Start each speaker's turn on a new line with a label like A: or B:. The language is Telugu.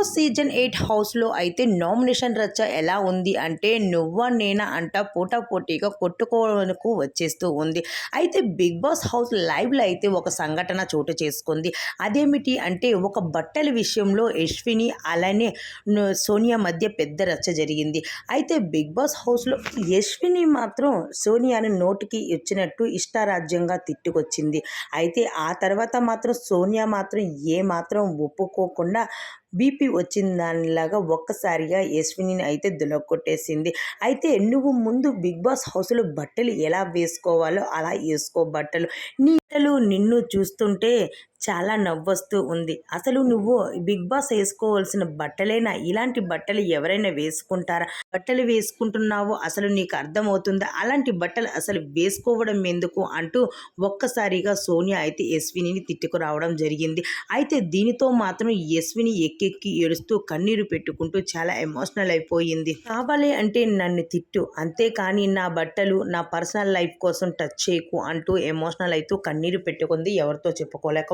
A: బాస్ సీజన్ 8 హౌస్లో అయితే నామినేషన్ రచ్చ ఎలా ఉంది అంటే నువ్వా నేనా అంట పోటాపోటీగా కొట్టుకోవడానికి వచ్చేస్తూ ఉంది. అయితే బిగ్ బాస్ హౌస్ లైవ్లో అయితే ఒక సంఘటన చోటు చేసుకుంది. అదేమిటి అంటే ఒక బట్టల విషయంలో యశ్విని అలానే సోనియా మధ్య పెద్ద రచ్చ జరిగింది. అయితే బిగ్ బాస్ హౌస్లో యశ్విని మాత్రం సోనియాని నోటికి ఇచ్చినట్టు ఇష్టారాజ్యంగా తిట్టుకొచ్చింది. అయితే ఆ తర్వాత మాత్రం సోనియా మాత్రం ఏ మాత్రం ఒప్పుకోకుండా బీపీ వచ్చిన దానిలాగా ఒక్కసారిగా యశ్వినిని అయితే దులగొట్టేసింది. అయితే నువ్వు ముందు బిగ్ బాస్ హౌస్లో బట్టలు ఎలా వేసుకోవాలో అలా వేసుకో బట్టలు. నీ బట్టలు నిన్ను చూస్తుంటే చాలా నవ్వొస్తూ ఉంది. అసలు నువ్వు బిగ్ బాస్ వేసుకోవాల్సిన బట్టలేనా? ఇలాంటి బట్టలు ఎవరైనా వేసుకుంటారా? బట్టలు వేసుకుంటున్నావు అసలు నీకు అర్థమవుతుందా? అలాంటి బట్టలు అసలు వేసుకోవడం ఎందుకు అంటూ ఒక్కసారిగా సోనియా అయితే యశ్వినిని తిట్టుకురావడం జరిగింది. అయితే దీనితో మాత్రం యశ్విని ఎక్కెక్కి ఏడుస్తూ కన్నీరు పెట్టుకుంటూ చాలా ఎమోషనల్ అయిపోయింది. కావాలి అంటే నన్ను తిట్టు, అంతేకాని నా బట్టలు నా పర్సనల్ లైఫ్ కోసం టచ్ చేయకు అంటూ ఎమోషనల్ అవుతూ కన్నీరు పెట్టుకుంది. ఎవరితో చెప్పుకోలేక